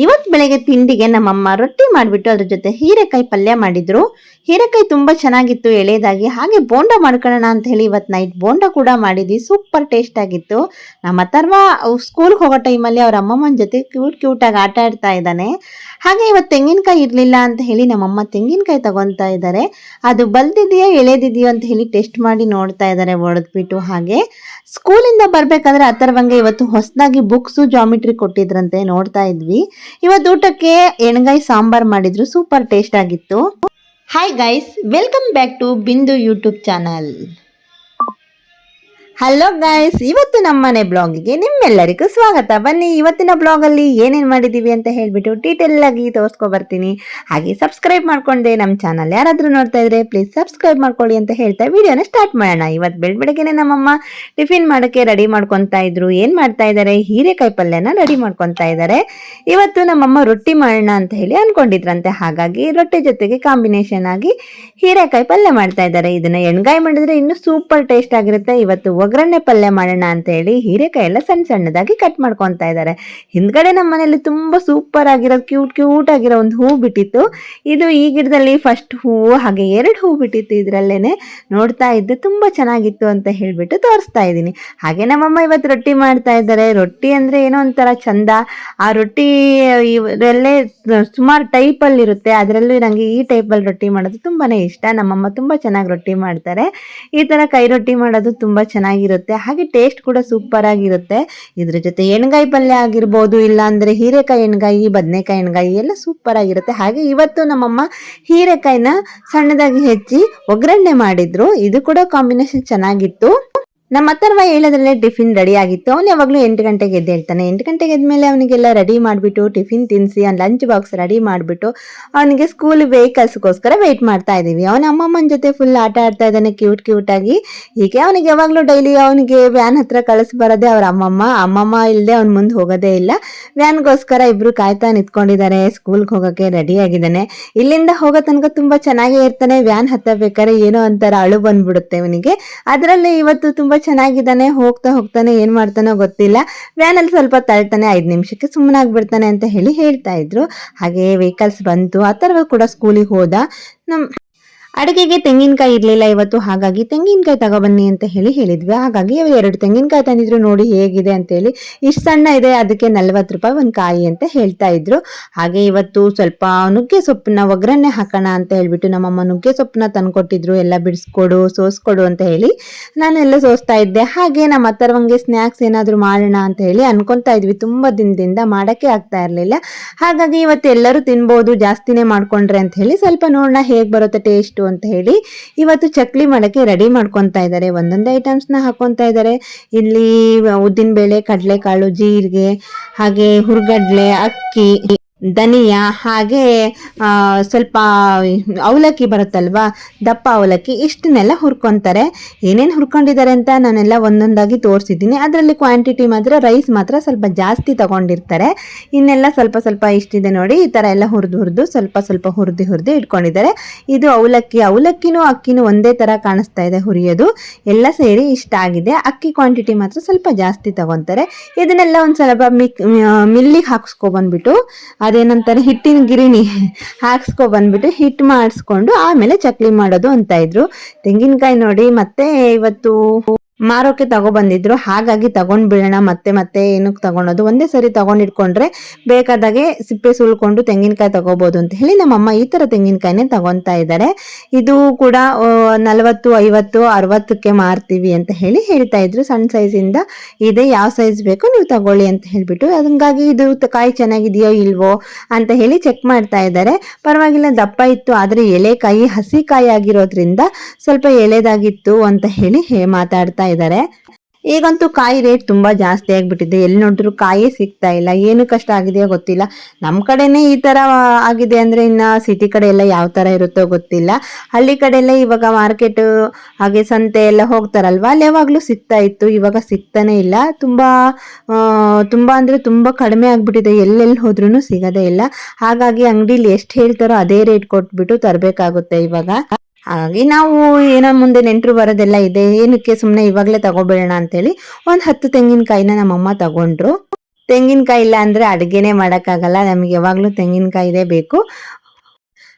ಇವತ್ತು ಬೆಳಗ್ಗೆ ತಿಂಡಿಗೆ ನಮ್ಮಮ್ಮ ರೊಟ್ಟಿ ಮಾಡಿಬಿಟ್ಟು ಅದ್ರ ಜೊತೆ ಹೀರೆಕಾಯಿ ಪಲ್ಯ ಮಾಡಿದ್ರು. ಹೀರೆಕಾಯಿ ತುಂಬಾ ಚೆನ್ನಾಗಿತ್ತು ಎಳೆದಾಗಿ. ಹಾಗೆ ಬೋಂಡ ಮಾಡ್ಕೊಳ್ಳೋಣ ಅಂತ ಹೇಳಿ ಇವತ್ತು ನೈಟ್ ಬೋಂಡ ಕೂಡ ಮಾಡಿದ್ವಿ. ಸೂಪರ್ ಟೇಸ್ಟ್ ಆಗಿತ್ತು. ನಮ್ಮ ಅಥರ್ವ ಸ್ಕೂಲ್ಗೆ ಹೋಗೋ ಟೈಮಲ್ಲಿ ಅವ್ರ ಅಮ್ಮಮ್ಮನ ಜೊತೆ ಕ್ಯೂಟ್ ಆಗಿ ಆಟ ಆಡ್ತಾ ಇದ್ದಾನೆ. ಹಾಗೆ ಇವತ್ತು ತೆಂಗಿನಕಾಯಿ ಇರಲಿಲ್ಲ ಅಂತ ಹೇಳಿ ನಮ್ಮಮ್ಮ ತೆಂಗಿನಕಾಯಿ ತಗೊತಾ ಇದ್ದಾರೆ. ಅದು ಬಲ್ದಿದೆಯಾ ಎಳೆದಿದೆಯೋ ಅಂತ ಹೇಳಿ ಟೆಸ್ಟ್ ಮಾಡಿ ನೋಡ್ತಾ ಇದ್ದಾರೆ ಒಡೆದ್ಬಿಟ್ಟು. ಹಾಗೆ ಸ್ಕೂಲಿಂದ ಬರ್ಬೇಕಾದ್ರೆ ಅಥರ್ವಂಗೆ ಇವತ್ತು ಹೊಸದಾಗಿ ಬುಕ್ಸು ಜಾಮಿಟ್ರಿ ಕೊಟ್ಟಿದ್ರಂತೆ, ನೋಡ್ತಾ ಇದ್ವಿ. ಇವತ್ತು ಊಟಕ್ಕೆ ಎಣ್ಗಾಯಿ ಸಾಂಬಾರ್ ಮಾಡಿದ್ರು, ಸೂಪರ್ ಟೇಸ್ಟ್ ಆಗಿತ್ತು. Hi guys, welcome back to Bindu YouTube channel. Hello guys, ಇವತ್ತು ನಮ್ಮನೆ ಬ್ಲಾಗಿಗೆ ನಿಮ್ಮೆಲ್ಲರಿಗೂ ಸ್ವಾಗತ. ಬನ್ನಿ ಇವತ್ತಿನ ಬ್ಲಾಗಲ್ಲಿ ಏನೇನು ಮಾಡಿದ್ದೀವಿ ಅಂತ ಹೇಳಿಬಿಟ್ಟು ಡೀಟೇಲ್ ಆಗಿ ತೋರಿಸ್ಕೊ ಬರ್ತೀನಿ. ಹಾಗೆ ಸಬ್ಸ್ಕ್ರೈಬ್ ಮಾಡ್ಕೊಂಡೆ ನಮ್ಮ ಚಾನಲ್ ಯಾರಾದರೂ ನೋಡ್ತಾ ಇದ್ರೆ ಪ್ಲೀಸ್ ಸಬ್ಸ್ಕ್ರೈಬ್ ಮಾಡ್ಕೊಳ್ಳಿ ಅಂತ ಹೇಳ್ತಾ ವಿಡಿಯೋನ ಸ್ಟಾರ್ಟ್ ಮಾಡೋಣ. ಇವತ್ತು ಬೆಳಗ್ಗೆನೆ ನಮ್ಮಮ್ಮ ಟಿಫಿನ್ ಮಾಡೋಕ್ಕೆ ರೆಡಿ ಮಾಡ್ಕೊತಾ ಇದ್ರು. ಏನು ಮಾಡ್ತಾ ಇದ್ದಾರೆ, ಹೀರೆಕಾಯಿ ಪಲ್ಯನ ರೆಡಿ ಮಾಡ್ಕೊತಾ ಇದ್ದಾರೆ. ಇವತ್ತು ನಮ್ಮಮ್ಮ ರೊಟ್ಟಿ ಮಾಡೋಣ ಅಂತ ಹೇಳಿ ಅನ್ಕೊಂಡಿದ್ರಂತೆ. ಹಾಗಾಗಿ ರೊಟ್ಟಿ ಜೊತೆಗೆ ಕಾಂಬಿನೇಷನ್ ಆಗಿ ಹೀರೆಕಾಯಿ ಪಲ್ಯ ಮಾಡ್ತಾ ಇದ್ದಾರೆ. ಇದನ್ನ ಎಣ್ಗಾಯಿ ಮಾಡಿದ್ರೆ ಇನ್ನೂ ಸೂಪರ್ ಟೇಸ್ಟ್ ಆಗಿರುತ್ತೆ. ಇವತ್ತು ಒಗ್ಗರಣೆ ಪಲ್ಯ ಮಾಡೋಣ ಅಂತ ಹೇಳಿ ಹೀರೆಕಾಯಿ ಎಲ್ಲ ಸಣ್ಣ ಸಣ್ಣದಾಗಿ ಕಟ್ ಮಾಡ್ಕೊತಾ ಇದ್ದಾರೆ. ಹಿಂದ್ಗಡೆ ನಮ್ಮ ಮನೆಯಲ್ಲಿ ತುಂಬಾ ಸೂಪರ್ ಆಗಿರೋ ಕ್ಯೂಟ್ ಆಗಿರೋ ಒಂದು ಹೂ ಬಿಟ್ಟಿತ್ತು. ಇದು ಈ ಗಿಡದಲ್ಲಿ ಫಸ್ಟ್ ಹೂವು, ಹಾಗೆ 2 ಹೂ ಬಿಟ್ಟಿತ್ತು. ಇದ್ರಲ್ಲೇನೆ ನೋಡ್ತಾ ಇದ್ದೆ, ತುಂಬಾ ಚೆನ್ನಾಗಿತ್ತು ಅಂತ ಹೇಳ್ಬಿಟ್ಟು ತೋರಿಸ್ತಾ ಇದ್ದೀನಿ. ಹಾಗೆ ನಮ್ಮಮ್ಮ ಇವತ್ತು ರೊಟ್ಟಿ ಮಾಡ್ತಾ ಇದ್ದಾರೆ. ರೊಟ್ಟಿ ಅಂದ್ರೆ ಏನೋ ಒಂಥರ ಚಂದ. ಆ ರೊಟ್ಟಿ ಇವರಲ್ಲೇ ಸುಮಾರು ಟೈಪಲ್ಲಿ ಇರುತ್ತೆ. ಅದರಲ್ಲೂ ನನಗೆ ಈ ಟೈಪಲ್ಲಿ ರೊಟ್ಟಿ ಮಾಡೋದು ತುಂಬಾನೇ ಇಷ್ಟ. ನಮ್ಮಮ್ಮ ತುಂಬಾ ಚೆನ್ನಾಗಿ ರೊಟ್ಟಿ ಮಾಡ್ತಾರೆ. ಈ ತರ ಕೈ ರೊಟ್ಟಿ ಮಾಡೋದು ತುಂಬಾ ಚೆನ್ನಾಗಿರುತ್ತೆ. ಹಾಗೆ ಟೇಸ್ಟ್ ಕೂಡ ಸೂಪರ್ ಆಗಿರುತ್ತೆ. ಇದ್ರ ಜೊತೆ ಎಣ್ಗಾಯಿ ಪಲ್ಯ ಆಗಿರ್ಬೋದು, ಇಲ್ಲ ಅಂದ್ರೆ ಹೀರೆಕಾಯಿ ಎಣ್ಗಾಯಿ, ಬದನೆಕಾಯಿ ಎಣ್ಗಾಯಿ ಎಲ್ಲ ಸೂಪರ್ ಆಗಿರುತ್ತೆ. ಹಾಗೆ ಇವತ್ತು ನಮ್ಮಮ್ಮ ಹೀರೆಕಾಯಿನ ಸಣ್ಣದಾಗಿ ಹೆಚ್ಚಿ ಒಗ್ಗರಣೆ ಮಾಡಿದ್ರು. ಇದು ಕೂಡ ಕಾಂಬಿನೇಷನ್ ಚೆನ್ನಾಗಿತ್ತು. ನಮ್ಮ ಅಥರ್ವ ಹೇಳೋದ್ರಲ್ಲೇ ಟಿಫಿನ್ ರೆಡಿ ಆಗಿತ್ತು. ಅವ್ನು ಯಾವಾಗಲೂ 8 ಗಂಟೆಗೆ ಎದ್ದು ಹೇಳ್ತಾನೆ. 8 ಗಂಟೆಗೆ ಎದ್ಮೇಲೆ ಅವನಿಗೆಲ್ಲ ರೆಡಿ ಮಾಡಿಬಿಟ್ಟು ಟಿಫಿನ್ ತಿನ್ನಿಸಿ ಅವ್ನ ಲಂಚ್ ಬಾಕ್ಸ್ ರೆಡಿ ಮಾಡಿಬಿಟ್ಟು ಅವನಿಗೆ ಸ್ಕೂಲ್ ವೆಹಿಕಲ್ಸ್ಗೋಸ್ಕರ ವೆಯ್ಟ್ ಮಾಡ್ತಾ ಇದ್ದೀವಿ. ಅವನ ಅಮ್ಮಮ್ಮನ ಜೊತೆ ಫುಲ್ ಆಟ ಆಡ್ತಾ ಇದ್ದಾನೆ ಕ್ಯೂಟ್ ಆಗಿ. ಹೀಗೆ ಅವನಿಗೆ ಯಾವಾಗಲೂ ಡೈಲಿ ಅವನಿಗೆ ವ್ಯಾನ್ ಹತ್ರ ಕಳಿಸ್ಬರೋದೇ ಅವ್ರ ಅಮ್ಮಮ್ಮ ಇಲ್ಲದೆ ಅವ್ನು ಮುಂದೆ ಹೋಗೋದೇ ಇಲ್ಲ. ವ್ಯಾನ್ಗೋಸ್ಕರ ಇಬ್ರು ಕಾಯ್ತಾ ನಿಂತ್ಕೊಂಡಿದ್ದಾರೆ. ಸ್ಕೂಲ್ಗೆ ಹೋಗೋಕ್ಕೆ ರೆಡಿ ಆಗಿದ್ದಾನೆ. ಇಲ್ಲಿಂದ ಹೋಗೋ ತನಕ ತುಂಬಾ ಚೆನ್ನಾಗೇ ಇರ್ತಾನೆ. ವ್ಯಾನ್ ಹತ್ತಬೇಕಾದ್ರೆ ಏನೋ ಒಂಥರ ಅಳು ಬಂದ್ಬಿಡುತ್ತೆ ಅವನಿಗೆ. ಅದರಲ್ಲಿ ಇವತ್ತು ತುಂಬಾ ಚೆನ್ನಾಗಿದ್ದಾನೆ. ಹೋಗ್ತಾನೆ ಏನ್ ಮಾಡ್ತಾನೋ ಗೊತ್ತಿಲ್ಲ. ವ್ಯಾನಲ್ಲಿ ಸ್ವಲ್ಪ ತಳ್ತಾನೆ, 5 ನಿಮಿಷಕ್ಕೆ ಸುಮ್ಮನಾಗ್ಬಿಡ್ತಾನೆ ಅಂತ ಹೇಳಿ ಹೇಳ್ತಾ ಇದ್ರು. ಹಾಗೆ ವೆಹಿಕಲ್ಸ್ ಬಂತು. ಆ ಥರ ಕೂಡ ಸ್ಕೂಲಿಗೆ ಹೋದ. ಅಡುಗೆಗೆ ತೆಂಗಿನಕಾಯಿ ಇರಲಿಲ್ಲ ಇವತ್ತು. ಹಾಗಾಗಿ ತೆಂಗಿನಕಾಯಿ ತಗೊಬನ್ನಿ ಅಂತ ಹೇಳಿದ್ವಿ. ಹಾಗಾಗಿ 2 ತೆಂಗಿನಕಾಯಿ ತಂದಿದ್ರು. ನೋಡಿ ಹೇಗಿದೆ ಅಂತ ಹೇಳಿ. ಇಷ್ಟು ಸಣ್ಣ ಇದೆ, ಅದಕ್ಕೆ 40 ರೂಪಾಯಿ ಒಂದು ಕಾಯಿ ಅಂತ ಹೇಳ್ತಾ ಇದ್ರು. ಹಾಗೆ ಇವತ್ತು ಸ್ವಲ್ಪ ನುಗ್ಗೆ ಸೊಪ್ಪನ್ನ ಒಗ್ಗರಣೆ ಹಾಕೋಣ ಅಂತ ಹೇಳ್ಬಿಟ್ಟು ನಮ್ಮಮ್ಮ ನುಗ್ಗೆ ಸೊಪ್ಪನ್ನ ತಂದ್ಕೊಟ್ಟಿದ್ರು. ಎಲ್ಲ ಬಿಡಿಸ್ಕೊಡು, ಸೋಸ್ಕೊಡು ಅಂತ ಹೇಳಿ ನಾನೆಲ್ಲ ಸೋಸ್ತಾ ಇದ್ದೆ. ಹಾಗೆ ನಮ್ಮ ಅಥರ್ವಂಗೆ ಸ್ನ್ಯಾಕ್ಸ್ ಏನಾದರೂ ಮಾಡೋಣ ಅಂತ ಹೇಳಿ ಅನ್ಕೊತಾ ಇದ್ವಿ. ತುಂಬಾ ದಿನದಿಂದ ಮಾಡೋಕ್ಕೆ ಆಗ್ತಾ ಇರಲಿಲ್ಲ. ಹಾಗಾಗಿ ಇವತ್ತು ಎಲ್ಲರೂ ತಿನ್ಬೋದು, ಜಾಸ್ತಿನೇ ಮಾಡ್ಕೊಂಡ್ರೆ ಅಂತ ಹೇಳಿ ಸ್ವಲ್ಪ ನೋಡೋಣ ಹೇಗೆ ಬರುತ್ತೆ ಟೇಸ್ಟ್ ಅಂತ ಹೇಳಿ ಇವತ್ತು ಚಕ್ಲಿ ಮಾಡಕ್ಕೆ ರೆಡಿ ಮಾಡ್ಕೊಂತಾ ಇದ್ದಾರೆ. ಒಂದೊಂದೇ ಐಟಮ್ಸ್ ನ ಹಾಕೊಂತಾ ಇದ್ದಾರೆ. ಇಲ್ಲಿ ಉದ್ದಿನ ಬೇಳೆ, ಕಡಲೆಕಾಳು, ಜೀರಿಗೆ, ಹಾಗೆ ಹುರ್ಗಡ್ಲೆ, ಅಕ್ಕಿ, ಧನಿಯಾ, ಹಾಗೆ ಸ್ವಲ್ಪ ಅವಲಕ್ಕಿ ಬರುತ್ತಲ್ವಾ, ದಪ್ಪ ಅವಲಕ್ಕಿ, ಇಷ್ಟನ್ನೆಲ್ಲ ಹುರ್ಕೊಂತಾರೆ. ಏನೇನು ಹುರ್ಕೊಂಡಿದ್ದಾರೆ ಅಂತ ನಾನೆಲ್ಲ ಒಂದೊಂದಾಗಿ ತೋರಿಸಿದ್ದೀನಿ. ಅದರಲ್ಲಿ ಕ್ವಾಂಟಿಟಿ ಮಾತ್ರ ರೈಸ್ ಮಾತ್ರ ಸ್ವಲ್ಪ ಜಾಸ್ತಿ ತಗೊಂಡಿರ್ತಾರೆ. ಇನ್ನೆಲ್ಲ ಸ್ವಲ್ಪ ಇಷ್ಟಿದೆ ನೋಡಿ. ಈ ಥರ ಎಲ್ಲ ಹುರಿದು ಸ್ವಲ್ಪ ಹುರಿದು ಇಟ್ಕೊಂಡಿದ್ದಾರೆ. ಇದು ಅವಲಕ್ಕಿನೂ ಅಕ್ಕಿನೂ ಒಂದೇ ಥರ ಕಾಣಿಸ್ತಾ ಇದೆ ಹುರಿಯೋದು. ಎಲ್ಲ ಸೇರಿ ಇಷ್ಟ ಆಗಿದೆ. ಅಕ್ಕಿ ಕ್ವಾಂಟಿಟಿ ಮಾತ್ರ ಸ್ವಲ್ಪ ಜಾಸ್ತಿ ತಗೊತಾರೆ. ಇದನ್ನೆಲ್ಲ ಒಂದು ಸ್ವಲ್ಪ ಮಿಲ್ಲಿಗೆ ಹಾಕ್ಸ್ಕೊಬಂದ್ಬಿಟ್ಟು, ಅದೇನಂತಾರೆ ಹಿಟ್ಟಿನ ಗಿರಣಿ ಹಾಕ್ಸ್ಕೊಬಂದ್ಬಿಟ್ಟು ಹಿಟ್ಟು ಮಾಡಿಸ್ಕೊಂಡು ಆಮೇಲೆ ಚಕ್ಲಿ ಮಾಡೋದು ಅಂತ ಇದ್ರು. ತೆಂಗಿನಕಾಯಿ ನೋಡಿ ಮತ್ತೆ ಇವತ್ತು ಮಾರೋಕೆ ತಗೊಬಂದಿದ್ರು. ಹಾಗಾಗಿ ತಗೊಂಡ್ ಬಿಡೋಣ, ಮತ್ತೆ ಏನಕ್ಕೆ ತಗೊಳೋದು, ಒಂದೇ ಸರಿ ತಗೊಂಡಿಟ್ಕೊಂಡ್ರೆ ಬೇಕಾದಾಗೆ ಸಿಪ್ಪೆ ಸುಲ್ಕೊಂಡು ತೆಂಗಿನಕಾಯಿ ತಗೋಬಹುದು ಅಂತ ಹೇಳಿ ನಮ್ಮಮ್ಮ ಈ ತರ ತೆಂಗಿನಕಾಯಿನೇ ತಗೊಂತಾ ಇದ್ದಾರೆ. ಇದು ಕೂಡ 40, 50, 60ಕ್ಕೆ ಮಾರ್ತೀವಿ ಅಂತ ಹೇಳಿ ಹೇಳ್ತಾ ಇದ್ರು. ಸಣ್ಣ ಸೈಜ್ ಇಂದ ಇದೆ, ಯಾವ ಸೈಜ್ ಬೇಕೋ ನೀವು ತಗೊಳ್ಳಿ ಅಂತ ಹೇಳ್ಬಿಟ್ಟು. ಹಂಗಾಗಿ ಇದು ಕಾಯಿ ಚೆನ್ನಾಗಿದೆಯೋ ಇಲ್ವೋ ಅಂತ ಹೇಳಿ ಚೆಕ್ ಮಾಡ್ತಾ ಇದ್ದಾರೆ. ಪರವಾಗಿಲ್ಲ, ದಪ್ಪ ಇತ್ತು. ಆದ್ರೆ ಎಲೆಕಾಯಿ ಹಸಿ ಕಾಯಿ ಆಗಿರೋದ್ರಿಂದ ಸ್ವಲ್ಪ ಎಳೆದಾಗಿತ್ತು ಅಂತ ಹೇಳಿ ಮಾತಾಡ್ತಾ ಇದ್ದಾರೆ. ಈಗಂತೂ ಕಾಯಿ ರೇಟ್ ತುಂಬಾ ಜಾಸ್ತಿ ಆಗ್ಬಿಟ್ಟಿದೆ. ಎಲ್ಲಿ ನೋಡಿದ್ರು ಕಾಯಿ ಸಿಗ್ತಾ ಇಲ್ಲ. ಏನು ಕಷ್ಟ ಆಗಿದೆಯೋ ಗೊತ್ತಿಲ್ಲ. ನಮ್ಮ ಕಡೆನೇ ಈ ತರ ಆಗಿದೆ ಅಂದ್ರೆ ಇನ್ನ ಸಿಟಿ ಕಡೆ ಎಲ್ಲ ಯಾವ ತರ ಇರುತ್ತೋ ಗೊತ್ತಿಲ್ಲ. ಹಳ್ಳಿ ಕಡೆ ಎಲ್ಲ ಇವಾಗ ಮಾರ್ಕೆಟ್ ಹಾಗೆ ಸಂತೆ ಎಲ್ಲ ಹೋಗ್ತಾರಲ್ವಾ, ಅಲ್ಲಿ ಯಾವಾಗ್ಲೂ ಸಿಗ್ತಾ ಇತ್ತು. ಇವಾಗ ಸಿಗ್ತಾನೆ ಇಲ್ಲ. ತುಂಬಾ ಅಂದ್ರೆ ತುಂಬಾ ಕಡಿಮೆ ಆಗ್ಬಿಟ್ಟಿದೆ. ಎಲ್ಲೆಲ್ಲಿ ಹೋದ್ರೂ ಸಿಗದೇ ಇಲ್ಲ. ಹಾಗಾಗಿ ಅಂಗಡಿಲಿ ಎಷ್ಟು ಹೇಳ್ತಾರೋ ಅದೇ ರೇಟ್ ಕೊಟ್ಬಿಟ್ಟು ತರಬೇಕಾಗುತ್ತೆ ಇವಾಗ. ಹಾಗಾಗಿ ನಾವು ಏನೋ ಮುಂದೆ ನೆಂಟರು ಬರೋದೆಲ್ಲ ಇದೆ, ಏನಕ್ಕೆ ಸುಮ್ಮನೆ ಇವಾಗಲೇ ತಗೋಬೇಡ ಅಂತೇಳಿ 10 ತೆಂಗಿನಕಾಯಿನ ನಮ್ಮಮ್ಮ ತಗೊಂಡ್ರು. ತೆಂಗಿನಕಾಯಿ ಇಲ್ಲ ಅಂದರೆ ಅಡುಗೆನೇ ಮಾಡೋಕ್ಕಾಗಲ್ಲ, ನಮಗೆ ಯಾವಾಗಲೂ ತೆಂಗಿನಕಾಯಿದೇ ಬೇಕು.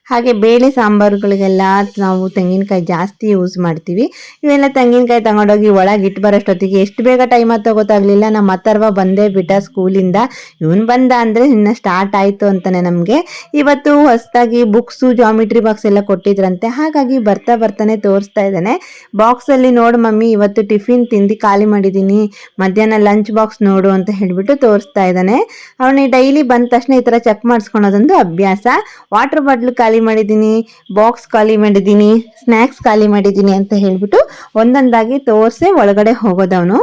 ಹಾಗೆ ಬೇಳೆ ಸಾಂಬಾರುಗಳಿಗೆಲ್ಲ ನಾವು ತೆಂಗಿನಕಾಯಿ ಜಾಸ್ತಿ ಯೂಸ್ ಮಾಡ್ತೀವಿ. ಇವೆಲ್ಲ ತೆಂಗಿನಕಾಯಿ ತಗೊಂಡೋಗಿ ಒಳಗೆ ಇಟ್ಟು ಬರೋಷ್ಟೊತ್ತಿಗೆ ಎಷ್ಟು ಬೇಗ ಟೈಮ್ ಆಯ್ತೋ ಗೊತ್ತಾಗಲಿಲ್ಲ. ನಮ್ಮ ಅಥರ್ವ ಬಂದೇ ಬಿಟ್ಟ ಸ್ಕೂಲಿಂದ. ಇವನು ಬಂದ ಅಂದರೆ ಇನ್ನು ಸ್ಟಾರ್ಟ್ ಆಯಿತು ಅಂತಾನೆ ನಮಗೆ. ಇವತ್ತು ಹೊಸದಾಗಿ ಬುಕ್ಸು ಜಾಮಿಟ್ರಿ ಬಾಕ್ಸ್ ಎಲ್ಲ ಕೊಟ್ಟಿದ್ರಂತೆ, ಹಾಗಾಗಿ ಬರ್ತಾನೆ ತೋರಿಸ್ತಾ ಇದ್ದಾನೆ. ಬಾಕ್ಸಲ್ಲಿ ನೋಡು ಮಮ್ಮಿ ಇವತ್ತು ಟಿಫಿನ್ ತಿಂದು ಖಾಲಿ ಮಾಡಿದ್ದೀನಿ, ಮಧ್ಯಾಹ್ನ ಲಂಚ್ ಬಾಕ್ಸ್ ನೋಡು ಅಂತ ಹೇಳಿಬಿಟ್ಟು ತೋರಿಸ್ತಾ ಇದ್ದಾನೆ. ಅವನಿಗೆ ಡೈಲಿ ಬಂದ ತಕ್ಷಣ ಈ ಥರ ಚೆಕ್ ಮಾಡಿಸ್ಕೊಳೋದೊಂದು ಅಭ್ಯಾಸ. ವಾಟರ್ ಬಾಟ್ಲು ಖಾಲಿ ಮಾಡಿದ್ದೀನಿ, ಬಾಕ್ಸ್ ಖಾಲಿ ಮಾಡಿದ್ದೀನಿ, ಸ್ನ್ಯಾಕ್ಸ್ ಖಾಲಿ ಮಾಡಿದ್ದೀನಿ ಅಂತ ಹೇಳ್ಬಿಟ್ಟು ಒಂದೊಂದಾಗಿ ತೋರಿಸಿ ಒಳಗಡೆ ಹೋಗೋದವನು.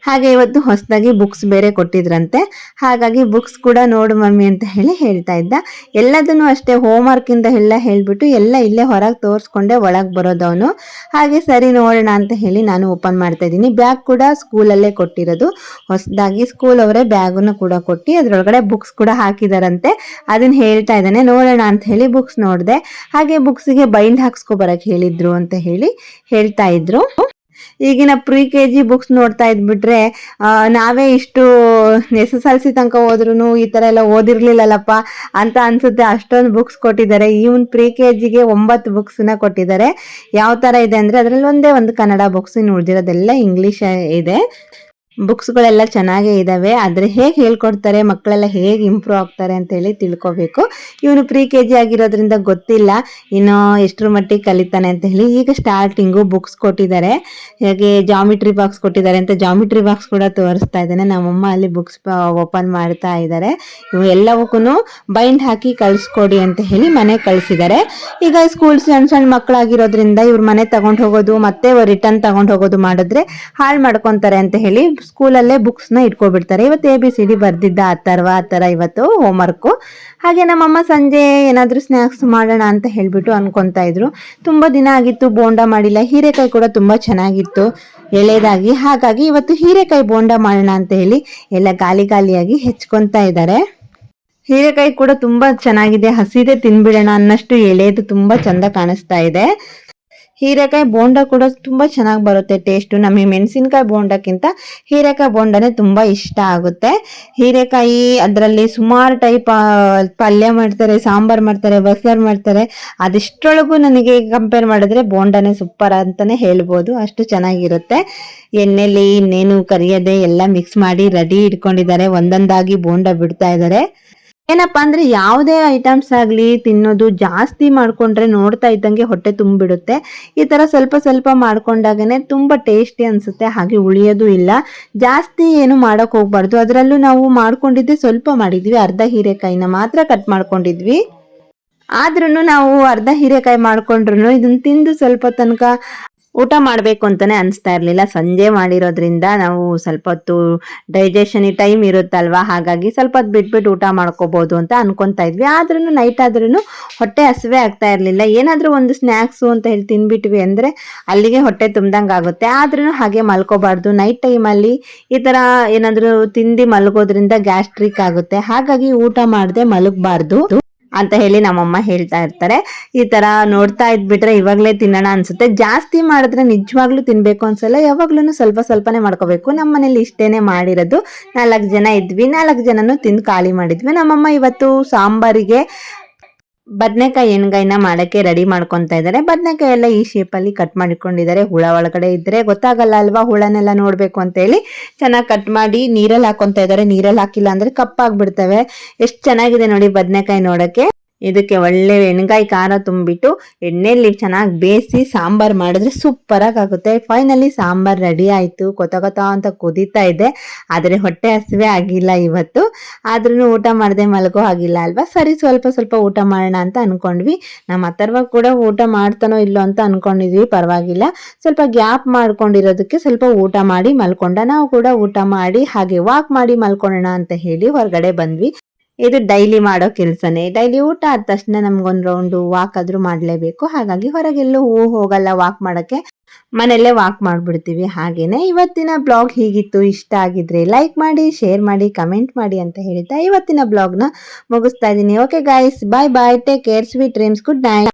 ಹಾಗೆ ಇವತ್ತು ಹೊಸದಾಗಿ ಬುಕ್ಸ್ ಬೇರೆ ಕೊಟ್ಟಿದ್ರಂತೆ, ಹಾಗಾಗಿ ಬುಕ್ಸ್ ಕೂಡ ನೋಡು ಮಮ್ಮಿ ಅಂತ ಹೇಳಿ ಹೇಳ್ತಾ ಇದ್ದ. ಎಲ್ಲದನ್ನು ಅಷ್ಟೇ ಹೋಮ್ವರ್ಕಿಂದ ಎಲ್ಲ ಹೇಳಿಬಿಟ್ಟು ಎಲ್ಲ ಇಲ್ಲೇ ಹೊರಗೆ ತೋರಿಸ್ಕೊಂಡೆ ಒಳಗೆ ಬರೋದವನು. ಹಾಗೆ ಸರಿ ನೋಡೋಣ ಅಂತ ಹೇಳಿ ನಾನು ಓಪನ್ ಮಾಡ್ತಾ ಇದ್ದೀನಿ. ಬ್ಯಾಗ್ ಕೂಡ ಸ್ಕೂಲಲ್ಲೇ ಕೊಟ್ಟಿರೋದು, ಹೊಸದಾಗಿ ಸ್ಕೂಲ್ ಅವರೇ ಬ್ಯಾಗನ್ನು ಕೂಡ ಕೊಟ್ಟು ಅದರೊಳಗಡೆ ಬುಕ್ಸ್ ಕೂಡ ಹಾಕಿದಾರಂತೆ. ಅದನ್ನ ಹೇಳ್ತಾ ಇದ್ದಾನೆ, ನೋಡೋಣ ಅಂತ ಹೇಳಿ ಬುಕ್ಸ್ ನೋಡಿದೆ. ಹಾಗೆ ಬುಕ್ಸಿಗೆ ಬೈಂಡ್ ಹಾಕ್ಸ್ಕೊಬರಕ್ಕೆ ಹೇಳಿದ್ರು ಅಂತ ಹೇಳಿ ಹೇಳ್ತಾ ಇದ್ರು. ಈಗಿನ ಪ್ರಿ-KG ಬುಕ್ಸ್ ನೋಡ್ತಾ ಇದ್ಬಿಟ್ರೆ ನಾವೇ ಇಷ್ಟು SSLC ತನಕ ಹೋದ್ರೂ ಈ ಥರ ಎಲ್ಲ ಓದಿರ್ಲಿಲ್ಲಲ್ಲಪ್ಪ ಅಂತ ಅನ್ಸುತ್ತೆ. ಅಷ್ಟೊಂದು ಬುಕ್ಸ್ ಕೊಟ್ಟಿದ್ದಾರೆ. ಇವನ್ ಪ್ರಿ-KGಗೆ 9 ಬುಕ್ಸ್ನ ಕೊಟ್ಟಿದ್ದಾರೆ. ಯಾವ ಥರ ಇದೆ ಅಂದರೆ ಅದರಲ್ಲಿ ಒಂದೇ ಒಂದು ಕನ್ನಡ ಬುಕ್ಸ್, ಇನ್ನು ಉಳಿದಿರೋದೆಲ್ಲ ಇಂಗ್ಲೀಷ್ ಇದೆ. ಬುಕ್ಸ್ಗಳೆಲ್ಲ ಚೆನ್ನಾಗೇ ಇದ್ದಾವೆ, ಆದರೆ ಹೇಗೆ ಹೇಳ್ಕೊಡ್ತಾರೆ, ಮಕ್ಕಳೆಲ್ಲ ಹೇಗೆ ಇಂಪ್ರೂವ್ ಆಗ್ತಾರೆ ಅಂತ ಹೇಳಿ ತಿಳ್ಕೊಬೇಕು. ಇವನು ಪ್ರಿ-KG ಆಗಿರೋದ್ರಿಂದ ಗೊತ್ತಿಲ್ಲ ಇನ್ನು ಎಷ್ಟರ ಮಟ್ಟಿಗೆ ಕಲಿತಾನೆ ಅಂತ ಹೇಳಿ. ಈಗ ಸ್ಟಾರ್ಟಿಂಗು ಬುಕ್ಸ್ ಕೊಟ್ಟಿದ್ದಾರೆ, ಹಾಗೆ ಜಾಮಿಟ್ರಿ ಬಾಕ್ಸ್ ಕೊಟ್ಟಿದ್ದಾರೆ ಅಂತ ಜಾಮಿಟ್ರಿ ಬಾಕ್ಸ್ ಕೂಡ ತೋರಿಸ್ತಾ ಇದ್ದಾನೆ. ನಮ್ಮಮ್ಮ ಅಲ್ಲಿ ಬುಕ್ಸ್ ಓಪನ್ ಮಾಡ್ತಾ ಇದ್ದಾರೆ. ಇವು ಎಲ್ಲವಕ್ಕೂ ಬೈಂಡ್ ಹಾಕಿ ಕಳಿಸ್ಕೊಡಿ ಅಂತ ಹೇಳಿ ಮನೆ ಕಳಿಸಿದ್ದಾರೆ. ಈಗ ಸ್ಕೂಲ್ ಸಣ್ಣ ಮಕ್ಕಳಾಗಿರೋದ್ರಿಂದ ಇವ್ರ ಮನೆ ತಗೊಂಡು ಹೋಗೋದು ಮತ್ತೆ ರಿಟರ್ನ್ ತಗೊಂಡು ಹೋಗೋದು ಮಾಡಿದ್ರೆ ಹಾಳು ಮಾಡ್ಕೊತಾರೆ ಅಂತ ಹೇಳಿ ಸ್ಕೂಲಲ್ಲೇ ಬುಕ್ಸ್ನ ಇಟ್ಕೊಬಿಡ್ತಾರೆ. ಇವತ್ತು ABCD ಬರ್ದಿದ್ದ ಆ ಥರ ಇವತ್ತು ಹೋಮ್ವರ್ಕು. ಹಾಗೆ ನಮ್ಮಮ್ಮ ಸಂಜೆ ಏನಾದರೂ ಸ್ನ್ಯಾಕ್ಸ್ ಮಾಡೋಣ ಅಂತ ಹೇಳಿಬಿಟ್ಟು ಅನ್ಕೊತಾ ಇದ್ರು. ತುಂಬ ದಿನ ಆಗಿತ್ತು ಬೋಂಡ ಮಾಡಿಲ್ಲ. ಹೀರೆಕಾಯಿ ಕೂಡ ತುಂಬ ಚೆನ್ನಾಗಿತ್ತು ಎಳೆದಾಗಿ, ಹಾಗಾಗಿ ಇವತ್ತು ಹೀರೆಕಾಯಿ ಬೋಂಡ ಮಾಡೋಣ ಅಂತ ಹೇಳಿ ಎಲ್ಲ ಖಾಲಿಯಾಗಿ ಹೆಚ್ಕೊತಾ ಇದ್ದಾರೆ. ಹೀರೆಕಾಯಿ ಕೂಡ ತುಂಬ ಚೆನ್ನಾಗಿದೆ, ಹಸಿದೆ ತಿನ್ಬಿಡೋಣ ಅನ್ನಷ್ಟು ಎಳೆದು ತುಂಬ ಚಂದ ಕಾಣಿಸ್ತಾ ಇದೆ. ಹೀರೆಕಾಯಿ ಬೋಂಡ ಕೂಡ ತುಂಬ ಚೆನ್ನಾಗಿ ಬರುತ್ತೆ ಟೇಸ್ಟು. ನಮಗೆ ಮೆಣಸಿನ್ಕಾಯಿ ಬೋಂಡಕ್ಕಿಂತ ಹೀರೆಕಾಯಿ ಬೋಂಡನೇ ತುಂಬ ಇಷ್ಟ ಆಗುತ್ತೆ. ಹೀರೆಕಾಯಿ ಅದರಲ್ಲಿ ಸುಮಾರು ಟೈಪ್ ಪಲ್ಯ ಮಾಡ್ತಾರೆ, ಸಾಂಬಾರು ಮಾಡ್ತಾರೆ, ಬಸ್ಸಾರು ಮಾಡ್ತಾರೆ. ಅದಿಷ್ಟರೊಳಗೂ ನನಗೆ ಕಂಪೇರ್ ಮಾಡಿದ್ರೆ ಬೋಂಡನೇ ಸೂಪರ್ ಅಂತಲೇ ಹೇಳ್ಬೋದು, ಅಷ್ಟು ಚೆನ್ನಾಗಿರುತ್ತೆ. ಎಣ್ಣೆಲಿ ಇನ್ನೇನು ಕರಿಯದೆ ಎಲ್ಲ ಮಿಕ್ಸ್ ಮಾಡಿ ರೆಡಿ ಇಟ್ಕೊಂಡಿದ್ದಾರೆ. ಒಂದೊಂದಾಗಿ ಬೋಂಡ ಬಿಡ್ತಾ ಇದ್ದಾರೆ. ಏನಪ್ಪಾ ಅಂದ್ರೆ ಯಾವುದೇ ಐಟಮ್ಸ್ ಆಗಲಿ ತಿನ್ನೋದು ಜಾಸ್ತಿ ಮಾಡ್ಕೊಂಡ್ರೆ ನೋಡ್ತಾ ಇದ್ದಂಗೆ ಹೊಟ್ಟೆ ತುಂಬಿಡುತ್ತೆ. ಈ ತರ ಸ್ವಲ್ಪ ಸ್ವಲ್ಪ ಮಾಡ್ಕೊಂಡಾಗನೆ ತುಂಬಾ ಟೇಸ್ಟಿ ಅನ್ಸುತ್ತೆ, ಹಾಗೆ ಉಳಿಯೋದು ಇಲ್ಲ. ಜಾಸ್ತಿ ಏನು ಮಾಡಕ್ ಹೋಗ್ಬಾರ್ದು. ಅದರಲ್ಲೂ ನಾವು ಮಾಡ್ಕೊಂಡಿದ್ದೆ ಸ್ವಲ್ಪ ಮಾಡಿದ್ವಿ, ಅರ್ಧ ಹೀರೆಕಾಯಿನ ಮಾತ್ರ ಕಟ್ ಮಾಡ್ಕೊಂಡಿದ್ವಿ. ಆದ್ರೂ ನಾವು ಅರ್ಧ ಹೀರೆಕಾಯಿ ಮಾಡ್ಕೊಂಡ್ರು ಇದನ್ನ ತಿಂದು ಸ್ವಲ್ಪ ತನಕ ಊಟ ಮಾಡಬೇಕು ಅಂತಾನೆ ಅನಿಸ್ತಾ ಇರಲಿಲ್ಲ. ಸಂಜೆ ಮಾಡಿರೋದ್ರಿಂದ ನಾವು ಸ್ವಲ್ಪ ಹೊತ್ತು ಡೈಜೆಷನ್ ಟೈಮ್ ಇರುತ್ತಲ್ವಾ, ಹಾಗಾಗಿ ಸ್ವಲ್ಪ ಹೊತ್ತು ಬಿಟ್ಬಿಟ್ಟು ಊಟ ಮಾಡ್ಕೋಬಹುದು ಅಂತ ಅನ್ಕೊಂತಾ ಇದ್ವಿ. ಆದ್ರೂ ನೈಟ್ ಆದ್ರೂ ಹೊಟ್ಟೆ ಹಸಿವೆ ಆಗ್ತಾ ಇರಲಿಲ್ಲ. ಏನಾದರೂ ಒಂದು ಸ್ನ್ಯಾಕ್ಸು ಅಂತ ಹೇಳಿ ತಿನ್ಬಿಟ್ವಿ ಅಂದರೆ ಅಲ್ಲಿಗೆ ಹೊಟ್ಟೆ ತುಂಬ್ದಂಗೆ ಆಗುತ್ತೆ. ಆದ್ರೂ ಹಾಗೆ ಮಲ್ಕೋಬಾರ್ದು. ನೈಟ್ ಟೈಮಲ್ಲಿ ಈ ಥರ ಏನಾದರೂ ತಿಂದು ಮಲ್ಗೋದ್ರಿಂದ ಗ್ಯಾಸ್ಟ್ರಿಕ್ ಆಗುತ್ತೆ, ಹಾಗಾಗಿ ಊಟ ಮಾಡದೆ ಮಲಗಬಾರ್ದು ಅಂತ ಹೇಳಿ ನಮ್ಮಮ್ಮ ಹೇಳ್ತಾ ಇರ್ತಾರೆ. ಈ ತರ ನೋಡ್ತಾ ಇದ್ಬಿಟ್ರೆ ಇವಾಗಲೇ ತಿನ್ನೋಣ ಅನ್ಸುತ್ತೆ. ಜಾಸ್ತಿ ಮಾಡಿದ್ರೆ ನಿಜವಾಗ್ಲೂ ತಿನ್ಬೇಕು ಅನ್ಸಲ್ಲ, ಯಾವಾಗ್ಲೂ ಸ್ವಲ್ಪ ಸ್ವಲ್ಪನೇ ಮಾಡ್ಕೋಬೇಕು. ನಮ್ಮ ಮನೇಲಿ ಇಷ್ಟೇನೆ ಮಾಡಿರೋದು. 4 ಜನ ಇದ್ವಿ, 4 ಜನನು ತಿಂದು ಖಾಲಿ ಮಾಡಿದ್ವಿ. ನಮ್ಮಮ್ಮ ಇವತ್ತು ಸಾಂಬಾರಿಗೆ ಬದನೆಕಾಯಿ ಎಣ್ಗಾಯಿನ ಮಾಡೋಕ್ಕೆ ರೆಡಿ ಮಾಡ್ಕೊತಾ ಇದ್ದಾರೆ. ಬದನೆಕಾಯಿ ಎಲ್ಲ ಈ ಶೇಪಲ್ಲಿ ಕಟ್ ಮಾಡಿಕೊಂಡಿದ್ದಾರೆ. ಹುಳ ಒಳಗಡೆ ಇದ್ರೆ ಗೊತ್ತಾಗಲ್ಲ ಅಲ್ವಾ, ಹುಳನೆಲ್ಲ ನೋಡಬೇಕು ಅಂತ ಹೇಳಿ ಚೆನ್ನಾಗಿ ಕಟ್ ಮಾಡಿ ನೀರಲ್ಲಿ ಹಾಕೊತಾ ಇದ್ದಾರೆ. ನೀರಲ್ಲಿ ಹಾಕಿಲ್ಲ ಅಂದ್ರೆ ಕಪ್ಪಾಗ್ಬಿಡ್ತವೆ. ಎಷ್ಟು ಚೆನ್ನಾಗಿದೆ ನೋಡಿ ಬದನೆಕಾಯಿ ನೋಡೋಕ್ಕೆ. ಇದಕ್ಕೆ ಒಳ್ಳೆ ಎಣ್ಗಾಯಿ ಖಾರ ತುಂಬಿಟ್ಟು ಎಣ್ಣೆಯಲ್ಲಿ ಚೆನ್ನಾಗಿ ಬೇಯಿಸಿ ಸಾಂಬಾರು ಮಾಡಿದ್ರೆ ಸೂಪರಾಗಿ ಆಗುತ್ತೆ. ಫೈನಲಿ ಸಾಂಬಾರು ರೆಡಿ ಆಯಿತು. ಕೊತ ಅಂತ ಕುದೀತಾ ಇದೆ, ಆದರೆ ಹೊಟ್ಟೆ ಹಸಿವೆ ಆಗಿಲ್ಲ ಇವತ್ತು. ಆದ್ರೂ ಊಟ ಮಾಡದೆ ಮಲಗೋ ಆಗಿಲ್ಲ ಅಲ್ವಾ. ಸರಿ ಸ್ವಲ್ಪ ಊಟ ಮಾಡೋಣ ಅಂತ ಅನ್ಕೊಂಡ್ವಿ. ನಮ್ಮ ಅಥರ್ವ ಕೂಡ ಊಟ ಮಾಡ್ತಾನೋ ಇಲ್ಲೋ ಅಂತ ಅನ್ಕೊಂಡಿದ್ವಿ, ಪರವಾಗಿಲ್ಲ. ಸ್ವಲ್ಪ ಗ್ಯಾಪ್ ಮಾಡ್ಕೊಂಡಿರೋದಕ್ಕೆ ಸ್ವಲ್ಪ ಊಟ ಮಾಡಿ ಮಲ್ಕೊಂಡ. ನಾವು ಕೂಡ ಊಟ ಮಾಡಿ ಹಾಗೆ ವಾಕ್ ಮಾಡಿ ಮಲ್ಕೊಳ್ಳೋಣ ಅಂತ ಹೇಳಿ ಹೊರಗಡೆ ಬಂದ್ವಿ. ಇದು ಡೈಲಿ ಮಾಡೋ ಕೆಲಸನೇ. ಡೈಲಿ ಊಟ ಆದ ತಕ್ಷಣ ನಮ್ಗೊಂದು ರೌಂಡು ವಾಕ್ ಆದ್ರೂ ಮಾಡಲೇಬೇಕು. ಹಾಗಾಗಿ ಹೊರಗೆಲ್ಲೂ ಹೋಗಲ್ಲ ವಾಕ್ ಮಾಡೋಕ್ಕೆ, ಮನೆಯಲ್ಲೇ ವಾಕ್ ಮಾಡಿಬಿಡ್ತೀವಿ. ಹಾಗೇನೆ ಇವತ್ತಿನ ಬ್ಲಾಗ್ ಹೀಗಿತ್ತು. ಇಷ್ಟ ಆಗಿದ್ರೆ ಲೈಕ್ ಮಾಡಿ, ಶೇರ್ ಮಾಡಿ, ಕಮೆಂಟ್ ಮಾಡಿ ಅಂತ ಹೇಳ್ತಾ ಇವತ್ತಿನ ಬ್ಲಾಗ್ನ ಮುಗಿಸ್ತಾ ಇದ್ದೀನಿ. Okay guys, bye, take care, sweet dreams, good night.